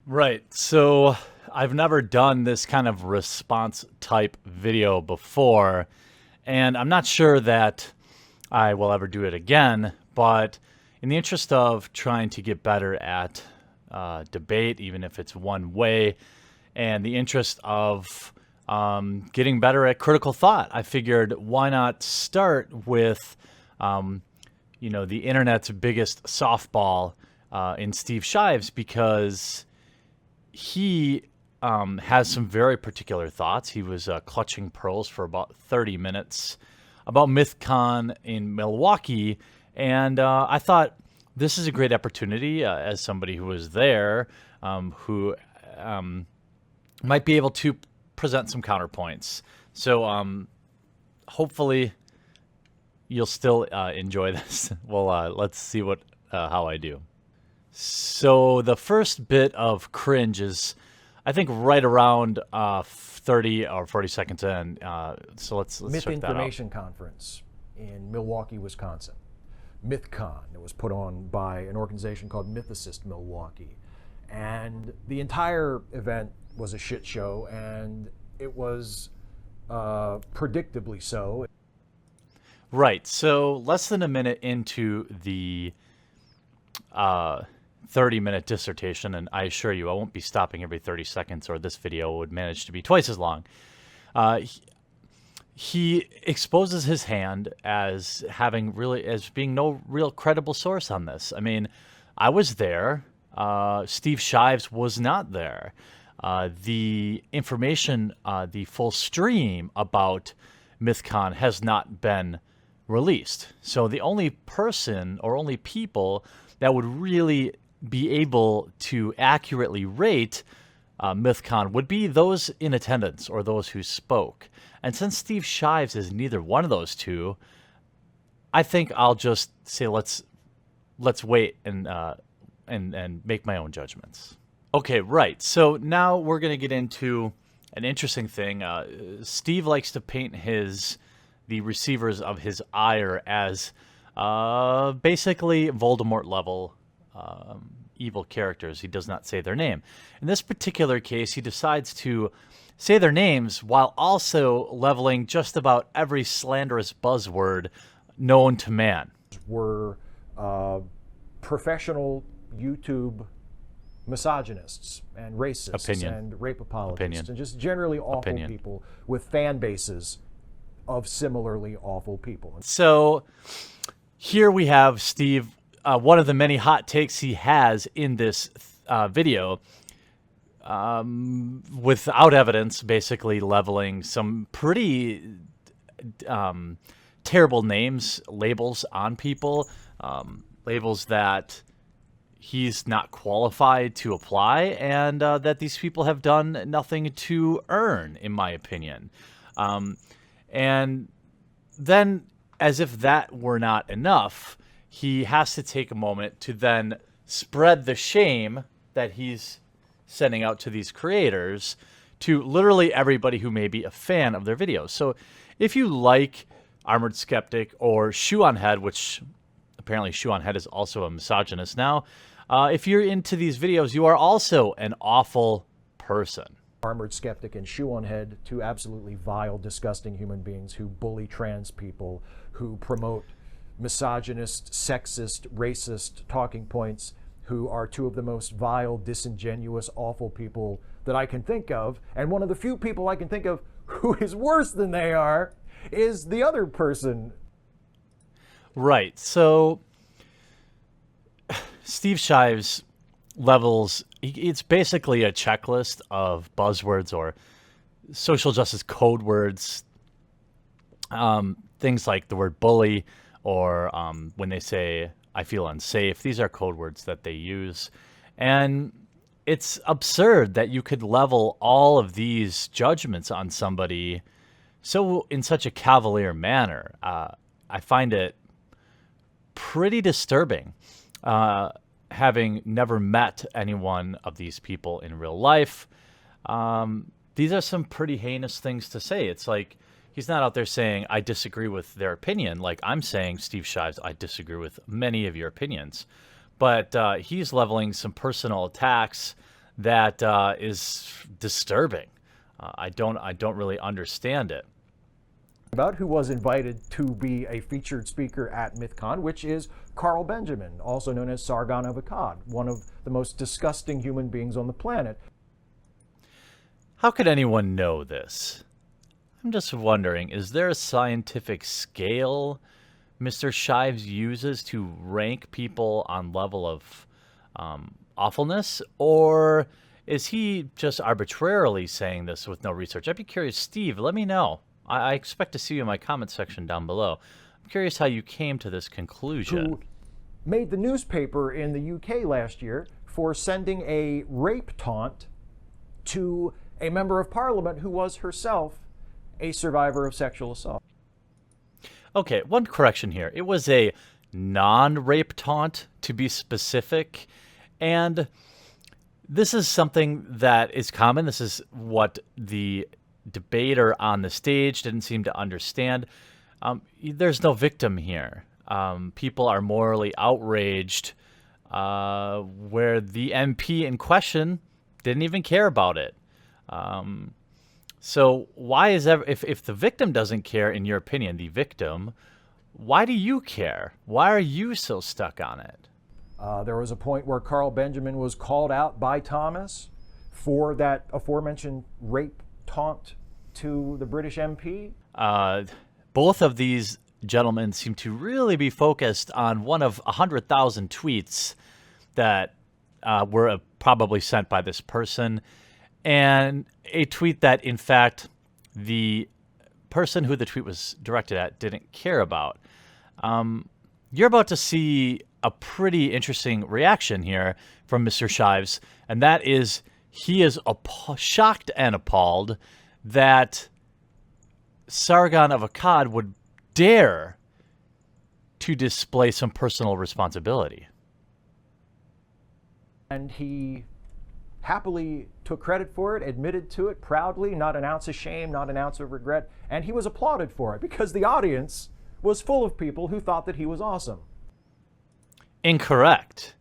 Right. So I've never done this kind of response type video before, and I'm not sure that I will ever do it again. But in the interest of trying to get better at debate, even if it's one way, and the interest of getting better at critical thought, I figured why not start with, the internet's biggest softball in Steve Shives, because he has some very particular thoughts. He was clutching pearls for about 30 minutes about Mythcon in Milwaukee, and I thought this is a great opportunity as somebody who was there, who might be able to present some counterpoints. So hopefully you'll still enjoy this. Well, let's see how I do. So the first bit of cringe is, I think, right around 30 or 40 seconds in. So let's Myth check that out. Information Conference in Milwaukee, Wisconsin. Mythcon. It was put on by an organization called Mythicist Milwaukee. And the entire event was a shit show, and it was predictably so. Right. So less than a minute into the 30-minute dissertation, and I assure you I won't be stopping every 30 seconds, or this video would manage to be twice as long. He exposes his hand as being no real credible source on this. I mean, I was there. Steve Shives was not there. The information, the full stream about Mythcon has not been released. So the only person or only people that would really be able to accurately rate Mythcon would be those in attendance or those who spoke. And since Steve Shives is neither one of those two, I think I'll just say let's wait and make my own judgments. Okay, right. So now we're going to get into an interesting thing. Steve likes to paint the receivers of his ire as basically Voldemort level evil characters. He does not say their name. In this particular case, he decides to say their names while also leveling just about every slanderous buzzword known to man. Were professional YouTube misogynists and racists and rape apologists and just generally awful people with fan bases of similarly awful people. So here we have Steve, one of the many hot takes he has in this video, without evidence, basically leveling some pretty terrible labels on people, labels that he's not qualified to apply, and that these people have done nothing to earn, in my opinion. And then, as if that were not enough, he has to take a moment to then spread the shame that he's sending out to these creators to literally everybody who may be a fan of their videos. So if you like Armored Skeptic or Shoe on Head, which apparently Shoe on Head is also a misogynist now, if you're into these videos, you are also an awful person. Armored Skeptic and Shoe on Head, two absolutely vile, disgusting human beings who bully trans people, who promote misogynist, sexist, racist talking points, who are two of the most vile, disingenuous, awful people that I can think of. And one of the few people I can think of who is worse than they are is the other person. Right. So Steve Shives levels, it's basically a checklist of buzzwords or social justice code words, things like the word bully, or when they say, I feel unsafe. These are code words that they use. And it's absurd that you could level all of these judgments on somebody in such a cavalier manner. I find it pretty disturbing, having never met any one of these people in real life. These are some pretty heinous things to say. It's like, he's not out there saying, I disagree with their opinion. Like I'm saying, Steve Shives, I disagree with many of your opinions. But he's leveling some personal attacks that is disturbing. I don't really understand it. About who was invited to be a featured speaker at Mythcon, which is Carl Benjamin, also known as Sargon of Akkad, one of the most disgusting human beings on the planet. How could anyone know this? I'm just wondering, is there a scientific scale Mr. Shives uses to rank people on level of awfulness? Or is he just arbitrarily saying this with no research? I'd be curious. Steve, let me know. I expect to see you in my comment section down below. I'm curious how you came to this conclusion. Who made the newspaper in the UK last year for sending a rape taunt to a member of parliament who was herself a survivor of sexual assault. Okay, one correction here. It was a non-rape taunt, to be specific. And this is something that is common. This is what the debater on the stage didn't seem to understand. There's no victim here. People are morally outraged, where the MP in question didn't even care about it. So why is if the victim doesn't care, in your opinion, the victim, why do you care? Why are you so stuck on it? There was a point where Carl Benjamin was called out by Thomas for that aforementioned rape taunt to the British MP. Both of these gentlemen seem to really be focused on one of 100,000 tweets that were probably sent by this person, and a tweet that, in fact, the person who the tweet was directed at didn't care about. You're about to see a pretty interesting reaction here from Mr. Shives, and that is he is shocked and appalled that Sargon of Akkad would dare to display some personal responsibility. And he happily took credit for it, admitted to it proudly, not an ounce of shame, not an ounce of regret, and he was applauded for it because the audience was full of people who thought that he was awesome. Incorrect.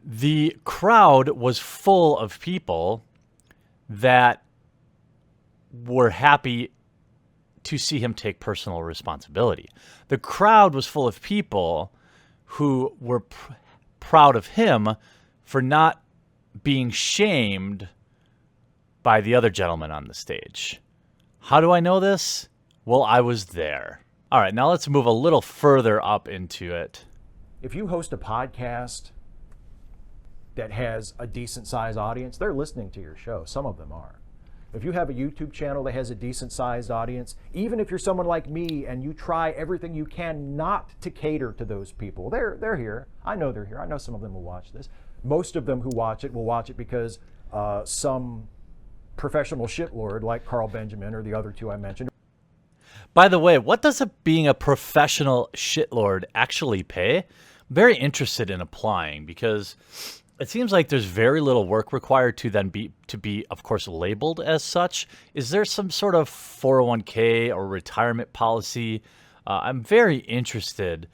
The crowd was full of people that were happy to see him take personal responsibility. The crowd was full of people who were proud of him for not being shamed by the other gentleman on the stage. How do I know this? Well, I was there. All right, now let's move a little further up into it. If you host a podcast that has a decent sized audience, they're listening to your show. Some of them are. If you have a YouTube channel that has a decent sized audience, even if you're someone like me and you try everything you can not to cater to those people, they're here. I know they're here. I know some of them will watch this. Most of them who watch it will watch it because some professional shitlord like Carl Benjamin or the other two I mentioned. By the way, what does being a professional shitlord actually pay? I'm very interested in applying because it seems like there's very little work required to then be, of course, labeled as such. Is there some sort of 401k or retirement policy? I'm very interested,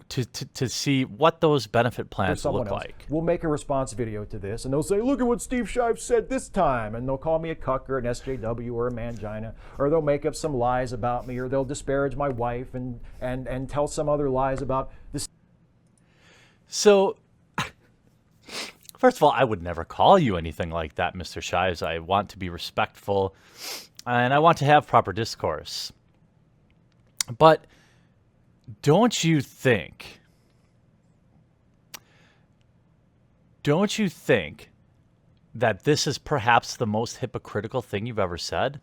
to see what those benefit plans look like. We'll make a response video to this, and they'll say, look at what Steve Shives said this time, and they'll call me a cuck or an SJW or a mangina, or they'll make up some lies about me, or they'll disparage my wife and tell some other lies about this. So, first of all, I would never call you anything like that, Mr. Shives. I want to be respectful, and I want to have proper discourse. But don't you think that this is perhaps the most hypocritical thing you've ever said?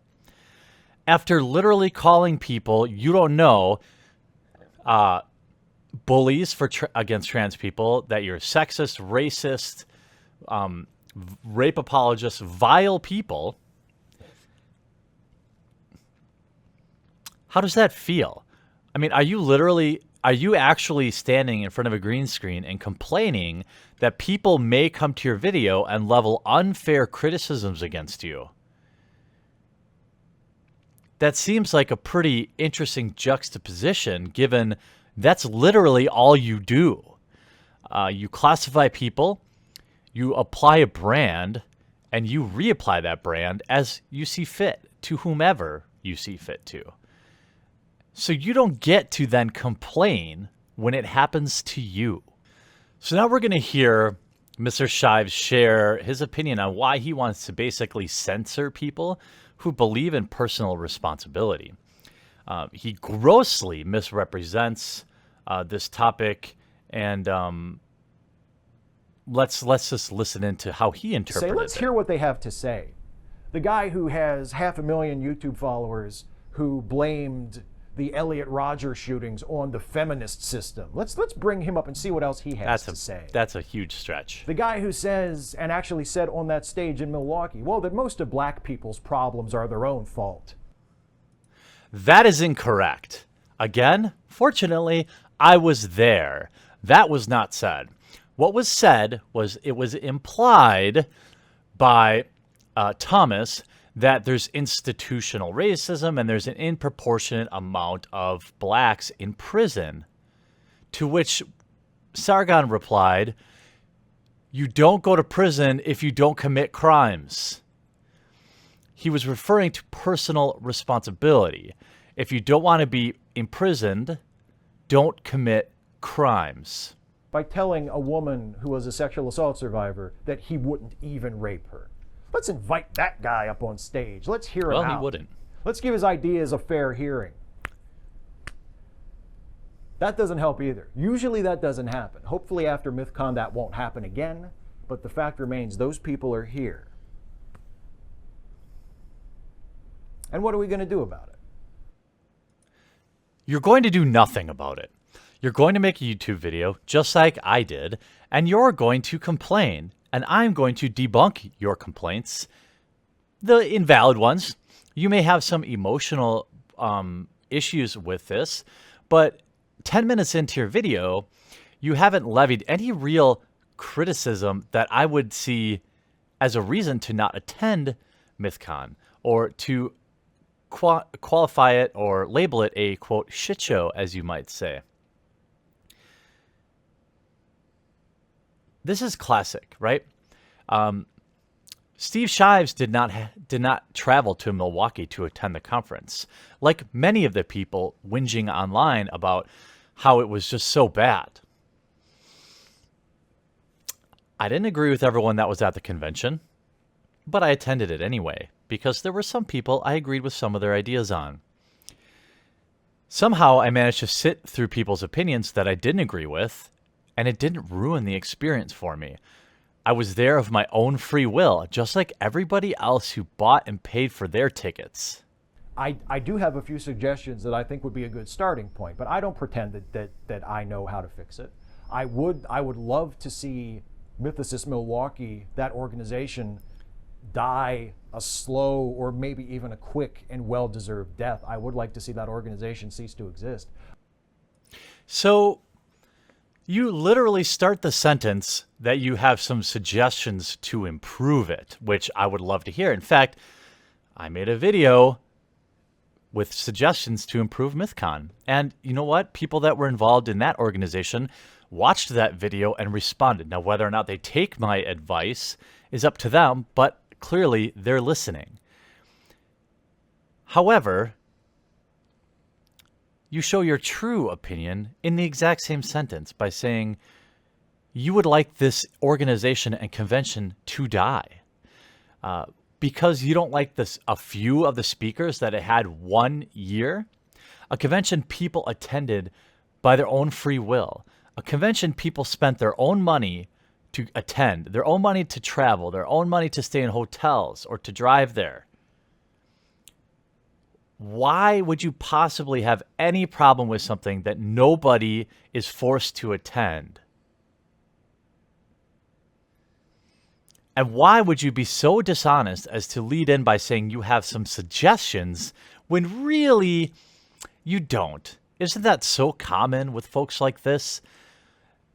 After literally calling people you don't know bullies against trans people, that you're sexist, racist, rape apologists, vile people, how does that feel? I mean, are you actually standing in front of a green screen and complaining that people may come to your video and level unfair criticisms against you? That seems like a pretty interesting juxtaposition, given that's literally all you do. You classify people, you apply a brand, and you reapply that brand as you see fit to whomever you see fit to. So you don't get to then complain when it happens to you. So now we're going to hear Mr. Shives share his opinion on why he wants to basically censor people who believe in personal responsibility. He grossly misrepresents this topic, and let's just listen into how he interpreted it. Let's hear what they have to say. The guy who has 500,000 YouTube followers who blamed the Elliot Rodger shootings on the feminist system. Let's bring him up and see what else he has to say. That's a huge stretch. The guy who says, and actually said on that stage in Milwaukee, well, that most of black people's problems are their own fault. That is incorrect. Again, fortunately, I was there. That was not said. What was said was it was implied by Thomas that there's institutional racism and there's an disproportionate amount of blacks in prison, to which Sargon replied, "You don't go to prison if you don't commit crimes." He was referring to personal responsibility. If you don't want to be imprisoned, don't commit crimes. By telling a woman who was a sexual assault survivor that he wouldn't even rape her. Let's invite that guy up on stage. Let's hear him out. Well, he wouldn't. Let's give his ideas a fair hearing. That doesn't help either. Usually that doesn't happen. Hopefully after Mythcon that won't happen again, but the fact remains those people are here. And what are we going to do about it? You're going to do nothing about it. You're going to make a YouTube video, just like I did, and you're going to complain. And I'm going to debunk your complaints, the invalid ones. You may have some emotional issues with this, but 10 minutes into your video, you haven't levied any real criticism that I would see as a reason to not attend Mythcon or to qualify it or label it a, quote, shit show, as you might say. This is classic, right? Steve Shives did not travel to Milwaukee to attend the conference, like many of the people whinging online about how it was just so bad. I didn't agree with everyone that was at the convention, but I attended it anyway, because there were some people I agreed with some of their ideas on. Somehow I managed to sit through people's opinions that I didn't agree with, and it didn't ruin the experience for me. I was there of my own free will, just like everybody else who bought and paid for their tickets. I do have a few suggestions that I think would be a good starting point, but I don't pretend that I know how to fix it. I would love to see Mythicist Milwaukee, that organization, die a slow or maybe even a quick and well-deserved death. I would like to see that organization cease to exist. So you literally start the sentence that you have some suggestions to improve it, which I would love to hear. In fact, I made a video with suggestions to improve Mythcon. And you know what? People that were involved in that organization watched that video and responded. Now, whether or not they take my advice is up to them, but clearly they're listening. However, you show your true opinion in the exact same sentence by saying you would like this organization and convention to die because you don't like a few of the speakers that it had 1 year. A convention people attended by their own free will. A convention people spent their own money to attend, their own money to travel, their own money to stay in hotels or to drive there. Why would you possibly have any problem with something that nobody is forced to attend? And why would you be so dishonest as to lead in by saying you have some suggestions when really you don't? Isn't that so common with folks like this?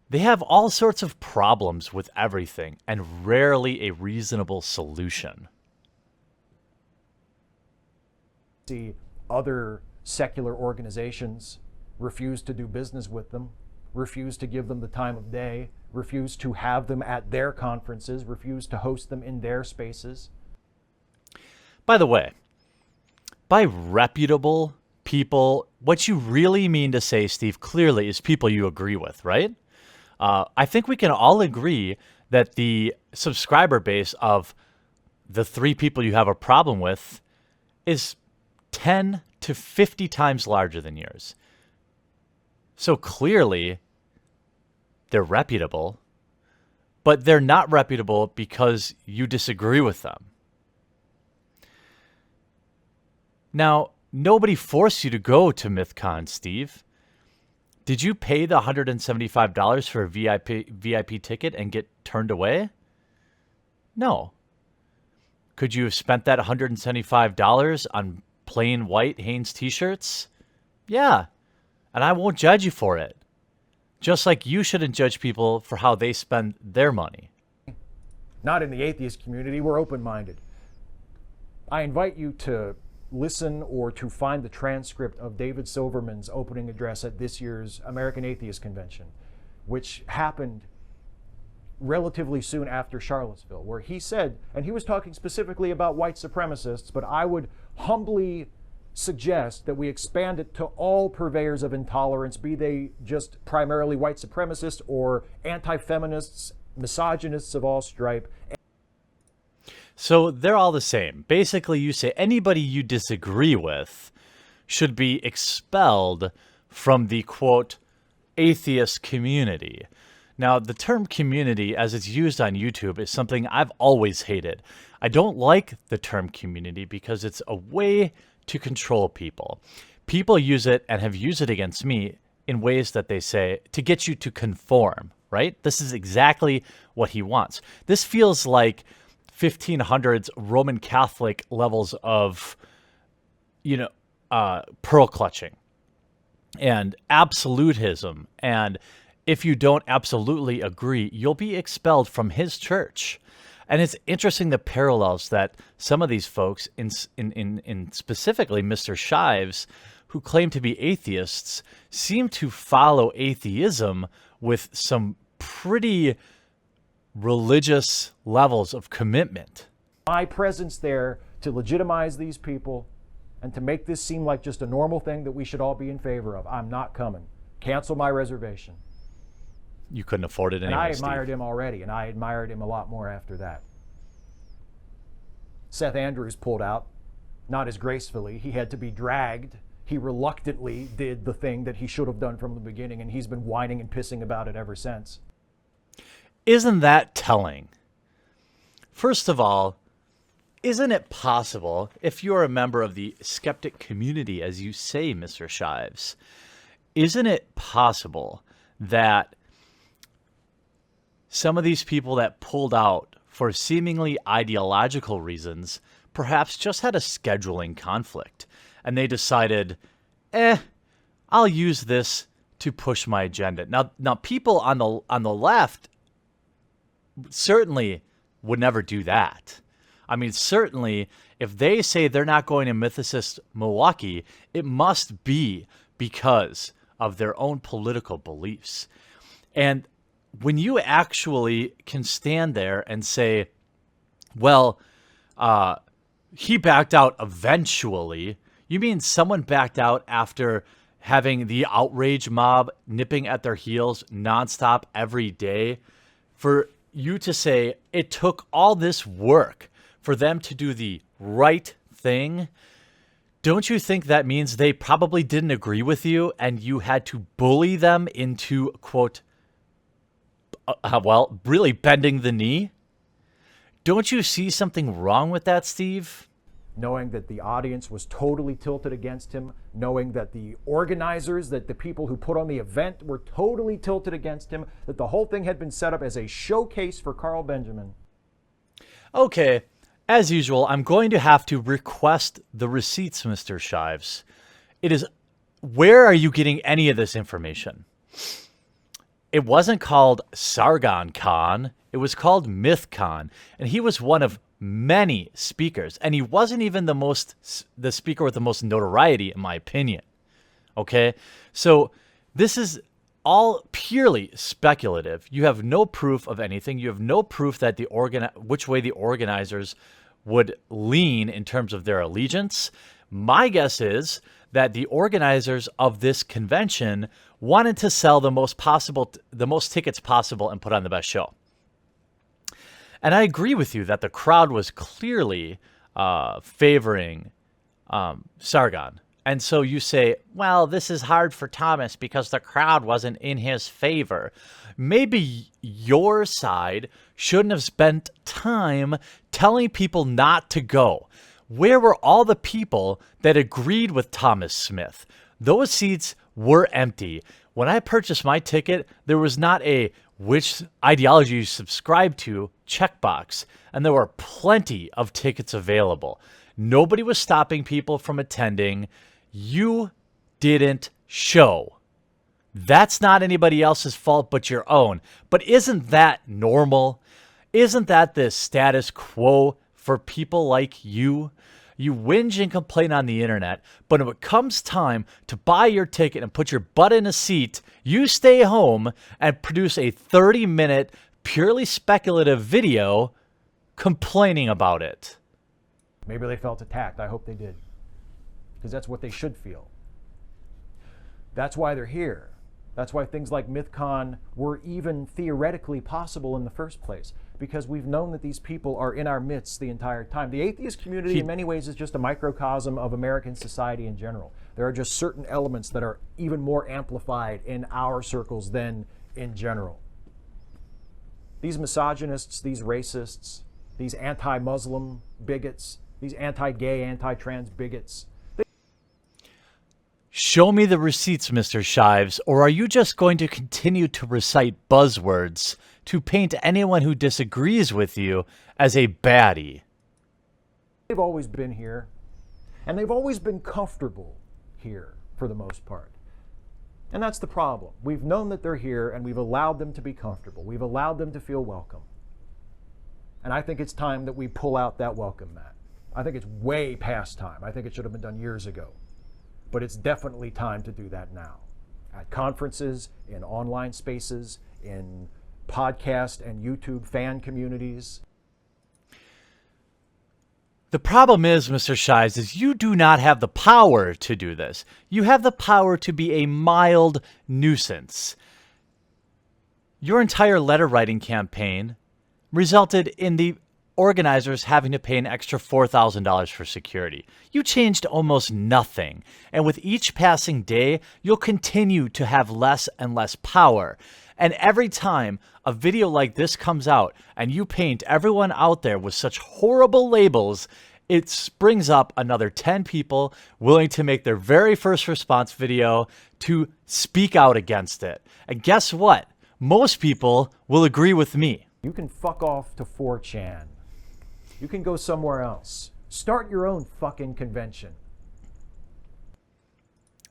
They have all sorts of problems with everything and rarely a reasonable solution. See other secular organizations refuse to do business with them, refuse to give them the time of day, refused to have them at their conferences, refused to host them in their spaces. By the way, by reputable people, what you really mean to say, Steve, clearly is people you agree with, right? I think we can all agree that the subscriber base of the 3 people you have a problem with is 10 to 50 times larger than yours. So clearly, they're reputable, but they're not reputable because you disagree with them. Now, nobody forced you to go to Mythcon, Steve. Did you pay the $175 for a VIP ticket and get turned away? No. Could you have spent that $175 on plain white Hanes t-shirts? Yeah. And I won't judge you for it. Just like you shouldn't judge people for how they spend their money. Not in the atheist community. We're open-minded. I invite you to listen or to find the transcript of David Silverman's opening address at this year's American Atheist Convention, which happened relatively soon after Charlottesville, where he said, and he was talking specifically about white supremacists, but I would humbly suggest that we expand it to all purveyors of intolerance, be they just primarily white supremacists or anti-feminists, misogynists of all stripe. So they're all the same. Basically, you say anybody you disagree with should be expelled from the, quote, atheist community. Now, the term community, as it's used on YouTube, is something I've always hated. I don't like the term community because it's a way to control people. People use it and have used it against me in ways that they say to get you to conform, right? This is exactly what he wants. This feels like 1500s Roman Catholic levels of, pearl clutching and absolutism. And if you don't absolutely agree, you'll be expelled from his church. And it's interesting the parallels that some of these folks, in specifically Mr. Shives, who claim to be atheists, seem to follow atheism with some pretty religious levels of commitment. My presence there to legitimize these people and to make this seem like just a normal thing that we should all be in favor of. I'm not coming. Cancel my reservation. You couldn't afford it anyway, And I admired Steve. him already, and I admired him a lot more after that. Seth Andrews pulled out, not as gracefully. He had to be dragged. He reluctantly did the thing that he should have done from the beginning, and he's been whining and pissing about it ever since. Isn't that telling? First of all, isn't it possible, if you're a member of the skeptic community, as you say, Mr. Shives, isn't it possible that some of these people that pulled out for seemingly ideological reasons perhaps just had a scheduling conflict and they decided, I'll use this to push my agenda. Now people on the left certainly would never do that. I mean, certainly if they say they're not going to Mythicist Milwaukee, it must be because of their own political beliefs. And when you actually can stand there and say, well, he backed out eventually, you mean someone backed out after having the outrage mob nipping at their heels nonstop every day? For you to say it took all this work for them to do the right thing, don't you think that means they probably didn't agree with you and you had to bully them into, quote, really bending the knee? Don't you see something wrong with that, Steve? Knowing that the audience was totally tilted against him, knowing that the organizers, that the people who put on the event were totally tilted against him, that the whole thing had been set up as a showcase for Carl Benjamin. Okay, as usual, I'm going to have to request the receipts, Mr. Shives. Where are you getting any of this information? It wasn't called Sargon Con. It was called Mythcon. And he was one of many speakers. And he wasn't even the speaker with the most notoriety, in my opinion. Okay? So this is all purely speculative. You have no proof of anything. You have no proof that which way the organizers would lean in terms of their allegiance. My guess is that the organizers of this convention wanted to sell the most tickets possible and put on the best show. And I agree with you that the crowd was clearly favoring Sargon. And so you say, well, this is hard for Thomas because the crowd wasn't in his favor. Maybe your side shouldn't have spent time telling people not to go. Where were all the people that agreed with Thomas Smith? Those seats were empty. When I purchased my ticket, there was not a which ideology you subscribe to checkbox, and there were plenty of tickets available. Nobody was stopping people from attending. You didn't show. That's not anybody else's fault but your own. But isn't that normal? Isn't that the status quo for people like you? You whinge and complain on the internet, but when it comes time to buy your ticket and put your butt in a seat, you stay home and produce a 30-minute, purely speculative video complaining about it. Maybe they felt attacked. I hope they did. Because that's what they should feel. That's why they're here. That's why things like Mythcon were even theoretically possible in the first place. Because we've known that these people are in our midst the entire time. The atheist community in many ways is just a microcosm of American society in general. There are just certain elements that are even more amplified in our circles than in general. These misogynists, these racists, these anti-Muslim bigots, these anti-gay, anti-trans bigots. Show me the receipts, Mr. Shives, or are you just going to continue to recite buzzwords to paint anyone who disagrees with you as a baddie? They've always been here, and they've always been comfortable here for the most part. And that's the problem. We've known that they're here, and we've allowed them to be comfortable. We've allowed them to feel welcome. And I think it's time that we pull out that welcome mat. I think it's way past time. I think it should have been done years ago. But it's definitely time to do that now. At conferences, in online spaces, in podcast and YouTube fan communities. The problem is, Mr. Shives, is you do not have the power to do this. You have the power to be a mild nuisance. Your entire letter writing campaign resulted in the organizers having to pay an extra $4,000 for security. You changed almost nothing. And with each passing day, you'll continue to have less and less power. And every time a video like this comes out and you paint everyone out there with such horrible labels, it springs up another 10 people willing to make their very first response video to speak out against it. And guess what? Most people will agree with me. You can fuck off to 4chan. You can go somewhere else. Start your own fucking convention.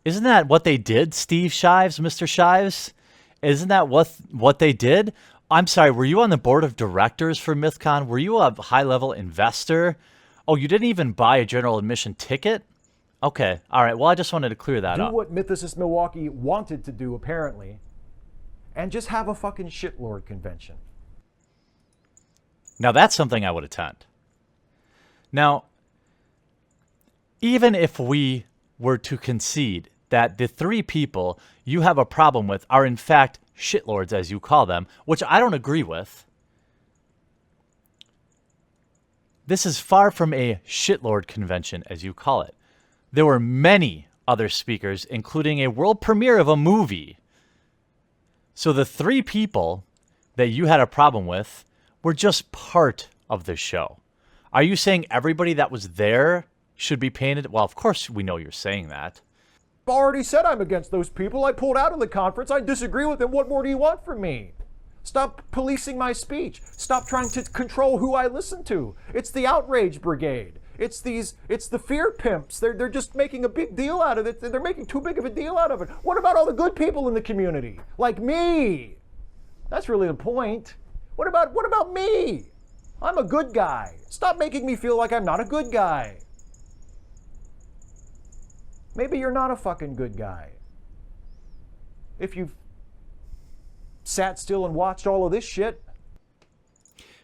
Isn't that what they did, Steve Shives, Mr. Shives? Isn't that what they did? I'm sorry, were you on the board of directors for Mythcon? Were you a high-level investor? Oh, you didn't even buy a general admission ticket? Okay, all right. Well, I just wanted to clear that up. Do what Mythicist Milwaukee wanted to do, apparently, and just have a fucking shitlord convention. Now, that's something I would attend. Now, even if we were to concede that the three people you have a problem with are in fact shitlords, as you call them, which I don't agree with, this is far from a shitlord convention, as you call it. There were many other speakers, including a world premiere of a movie. So the three people that you had a problem with were just part of the show. Are you saying everybody that was there should be painted? Well, of course we know you're saying that. I've already said I'm against those people. I pulled out of the conference. I disagree with them. What more do you want from me? Stop policing my speech. Stop trying to control who I listen to. It's the outrage brigade. It's the fear pimps. They're just making a big deal out of it. They're making too big of a deal out of it. What about all the good people in the community? Like me. That's really the point. What about me? I'm a good guy. Stop making me feel like I'm not a good guy. Maybe you're not a fucking good guy. If you've sat still and watched all of this shit.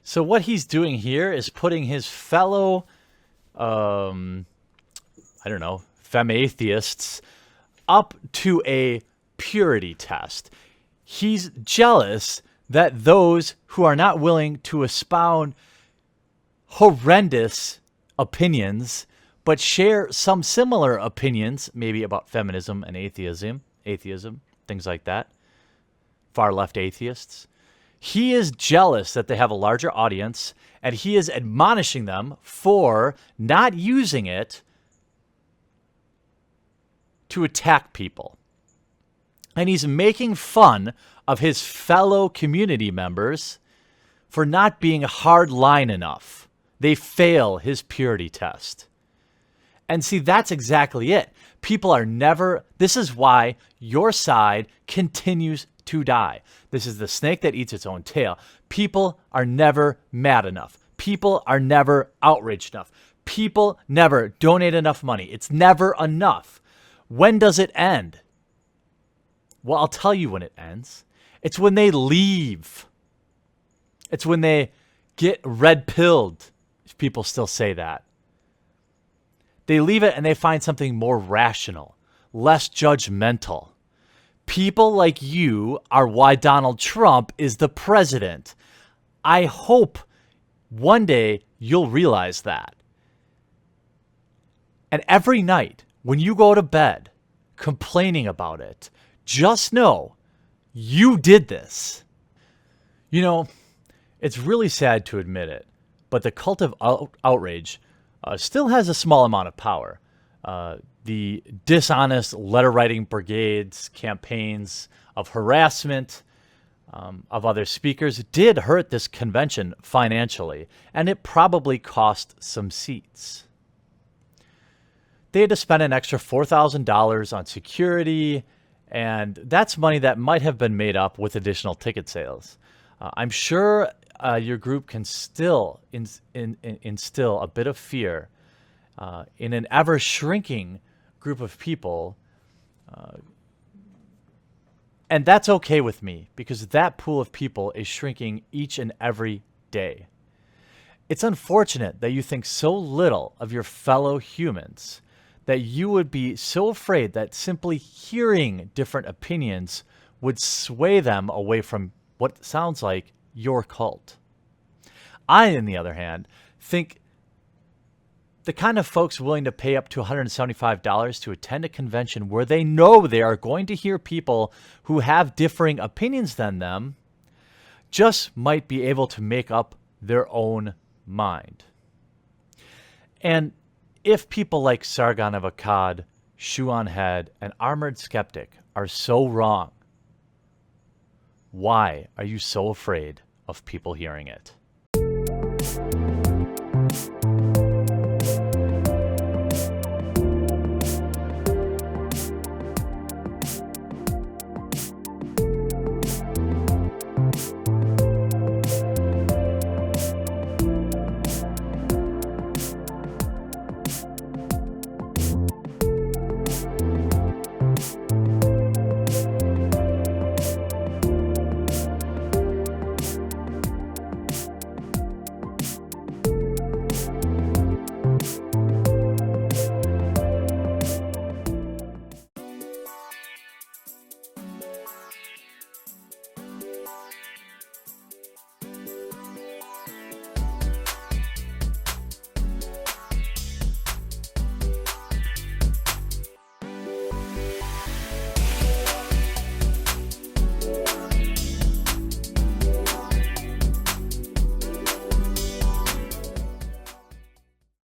So what he's doing here is putting his fellow, femme-atheists up to a purity test. He's jealous that those who are not willing to expound horrendous opinions, but share some similar opinions, maybe about feminism and atheism, things like that, far left atheists. He is jealous that they have a larger audience, and he is admonishing them for not using it to attack people. And he's making fun of his fellow community members for not being hardline enough. They fail his purity test. And see, that's exactly it. People are never, this is why your side continues to die. This is the snake that eats its own tail. People are never mad enough. People are never outraged enough. People never donate enough money. It's never enough. When does it end? Well, I'll tell you when it ends. It's when they leave. It's when they get red-pilled, if people still say that. They leave it and they find something more rational, less judgmental. People like you are why Donald Trump is the president. I hope one day you'll realize that. And every night when you go to bed complaining about it, just know you did this. You know, it's really sad to admit it, but the cult of outrage still has a small amount of power. The dishonest letter-writing brigades, campaigns of harassment of other speakers did hurt this convention financially, and it probably cost some seats. They had to spend an extra $4,000 on security, and that's money that might have been made up with additional ticket sales. I'm sure your group can still instill a bit of fear in an ever-shrinking group of people, and that's okay with me because that pool of people is shrinking each and every day. It's unfortunate that you think so little of your fellow humans that you would be so afraid that simply hearing different opinions would sway them away from what sounds like your cult. I, on the other hand, think the kind of folks willing to pay up to $175 to attend a convention where they know they are going to hear people who have differing opinions than them just might be able to make up their own mind. And if people like Sargon of Akkad, Shoe on Head, and Armored Skeptic are so wrong, why are you so afraid of people hearing it?